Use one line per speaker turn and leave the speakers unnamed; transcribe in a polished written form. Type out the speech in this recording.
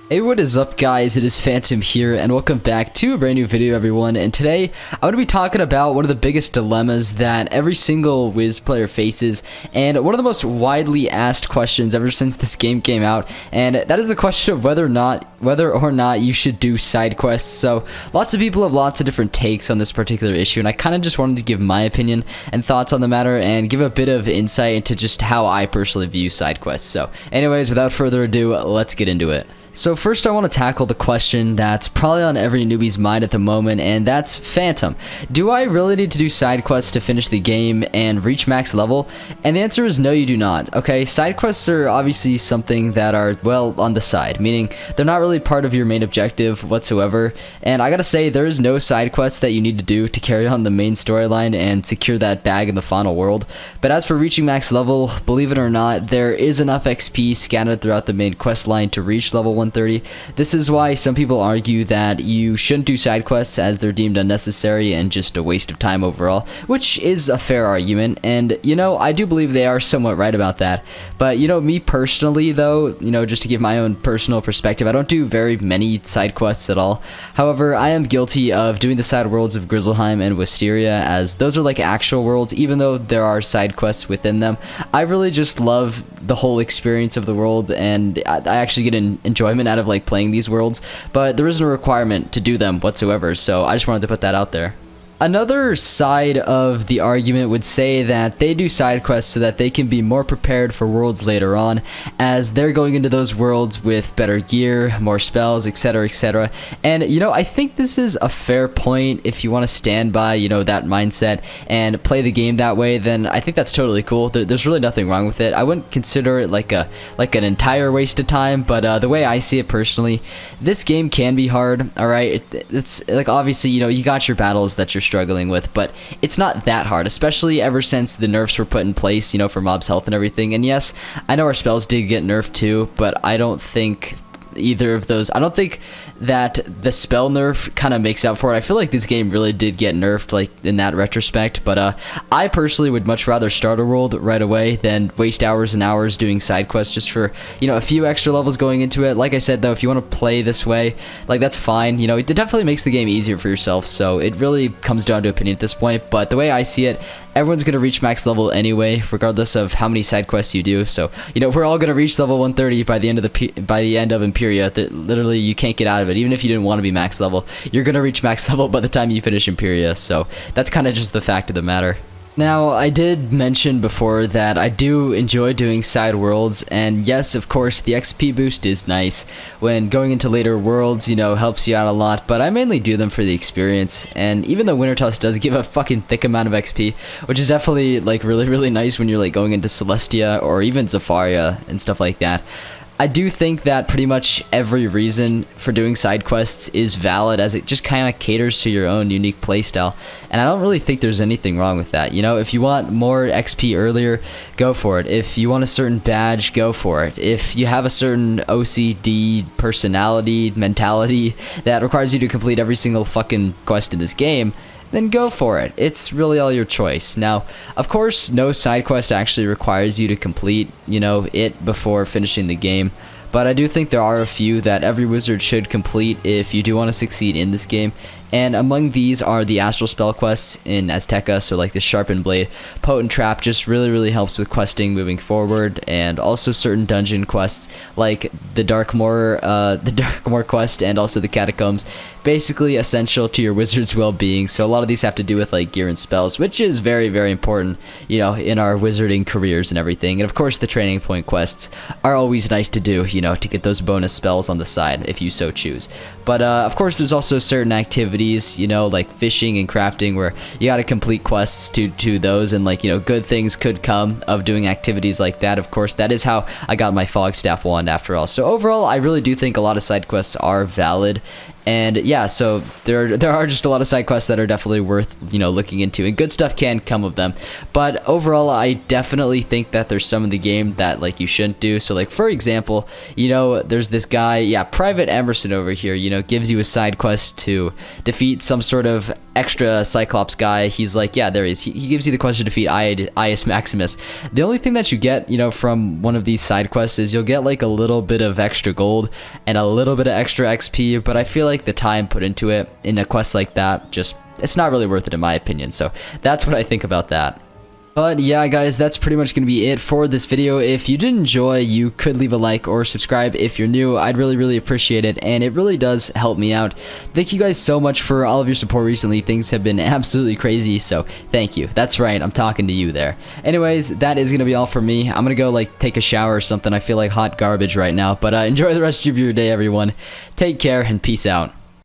Hey, what is up guys, it is Phantom here and welcome back to a brand new video everyone, and today I'm going to be talking about one of the biggest dilemmas that every single Wiz player faces and one of the most widely asked questions ever since this game came out, and that is the question of whether or not you should do side quests. So lots of people have lots of different takes on this particular issue, and I kind of just wanted to give my opinion and thoughts on the matter and give a bit of insight into just how I personally view side quests. So anyways, without further ado, let's get into it. So first I want to tackle the question that's probably on every newbie's mind at the moment, and that's Phantom. Do I really need to do side quests to finish the game and reach max level? And the answer is no, you do not. Okay, side quests are obviously something that are, well, on the side, meaning they're not really part of your main objective whatsoever. And I gotta say, there is no side quests that you need to do to carry on the main storyline and secure that bag in the final world. But as for reaching max level, believe it or not, there is enough XP scattered throughout the main quest line to reach level 130. This is why some people argue that you shouldn't do side quests as they're deemed unnecessary and just a waste of time overall, which is a fair argument, and you know, I do believe they are somewhat right about that. But you know, me personally though, you know, just to give my own personal perspective, I don't do very many side quests at all. However, I am guilty of doing the side worlds of Grizzleheim and Wisteria, as those are like actual worlds, even though there are side quests within them. I really just love the whole experience of the world, and I actually get an enjoyment out of like playing these worlds, but there isn't a requirement to do them whatsoever, so I just wanted to put that out there. Another side of the argument would say that they do side quests so that they can be more prepared for worlds later on, as they're going into those worlds with better gear, more spells, etc, etc. And you know, I think this is a fair point. If you want to stand by, you know, that mindset and play the game that way, then I think that's totally cool. There's really nothing wrong with it. I wouldn't consider it like an entire waste of time, but the way I see it personally, this game can be hard. All right, it's like, obviously, you know, you got your battles that you're struggling with, but it's not that hard, especially ever since the nerfs were put in place, you know, for mobs health and everything. And yes, I know our spells did get nerfed too, but I don't think either of those, I don't think that the spell nerf kind of makes up for it. I feel like this game really did get nerfed, like, in that retrospect, but I personally would much rather start a world right away than waste hours and hours doing side quests just for, you know, a few extra levels going into it. Like I said though, if you want to play this way, like, that's fine. You know, it definitely makes the game easier for yourself, so it really comes down to opinion at this point. But the way I see it, everyone's gonna reach max level anyway, regardless of how many side quests you do. So, you know, we're all gonna reach level 130 by the end of Imperia. That literally you can't get out of it. Even if you didn't want to be max level, you're gonna reach max level by the time you finish Imperia. So that's kind of just the fact of the matter. Now, I did mention before that I do enjoy doing side worlds, and yes, of course, the XP boost is nice when going into later worlds, you know, helps you out a lot, but I mainly do them for the experience. And even though Wintertusk does give a fucking thick amount of XP, which is definitely like really nice when you're like going into Celestia or even Zafaria and stuff like that, I do think that pretty much every reason for doing side quests is valid, as it just kind of caters to your own unique playstyle, and I don't really think there's anything wrong with that. You know, if you want more XP earlier, go for it. If you want a certain badge, go for it. If you have a certain OCD personality, mentality that requires you to complete every single fucking quest in this game, then go for it. It's really all your choice. Now, of course, no side quest actually requires you to complete, you know, it before finishing the game, but I do think there are a few that every wizard should complete if you do want to succeed in this game. And among these are the Astral Spell quests in Azteca, so like the Sharpened Blade. Potent Trap just really helps with questing moving forward, and also certain dungeon quests like the Darkmoor quest and also the Catacombs. Basically essential to your wizard's well-being, so a lot of these have to do with like gear and spells, which is very important, you know, in our wizarding careers and everything. And of course, the Training Point quests are always nice to do, you know, to get those bonus spells on the side if you so choose. But of course, there's also certain activities, you know, like fishing and crafting, where you got to complete quests to those, and like, you know, good things could come of doing activities like that. Of course, that is how I got my Fogstaff wand after all. So overall, I really do think a lot of side quests are valid. And yeah, so there are just a lot of side quests that are definitely worth, you know, looking into, and good stuff can come of them. But overall, I definitely think that there's some in the game that like you shouldn't do. So like, for example, you know, there's this guy, yeah, Private Emerson over here, you know, gives you a side quest to defeat some sort of extra Cyclops guy. He's like, yeah, there he is. He gives you the quest to defeat Ius Maximus. The only thing that you get, you know, from one of these side quests is you'll get like a little bit of extra gold and a little bit of extra XP, but I feel like the time put into it in a quest like that, just, it's not really worth it in my opinion. So that's what I think about that. But yeah, guys, that's pretty much going to be it for this video. If you did enjoy, you could leave a like or subscribe if you're new. I'd really appreciate it, and it really does help me out. Thank you guys so much for all of your support recently. Things have been absolutely crazy, so thank you. That's right, I'm talking to you there. Anyways, that is going to be all for me. I'm going to go, like, take a shower or something. I feel like hot garbage right now, but enjoy the rest of your day, everyone. Take care, and peace out.